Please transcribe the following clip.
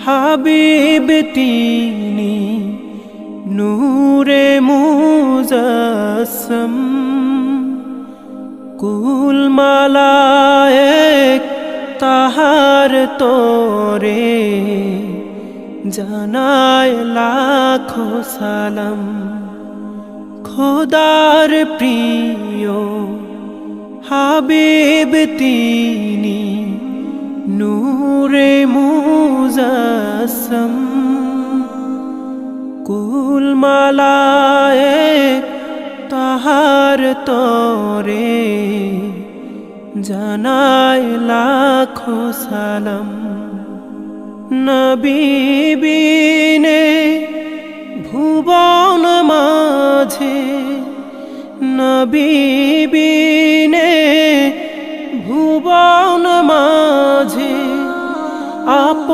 হাবিব তিনি নূরে মুজাসসাম কুল মালায়েক তাহার তোরে জানায় লাখো সালাম। খোদার প্রিয় হাবিব তিনি নূরে মুজাসসাম কুল মালায়েক তাহার তরে জানায় লাখো সালাম। নবী বিনে ভুবন মাঝে, নবী বিনে ভুবন মাঝে আপন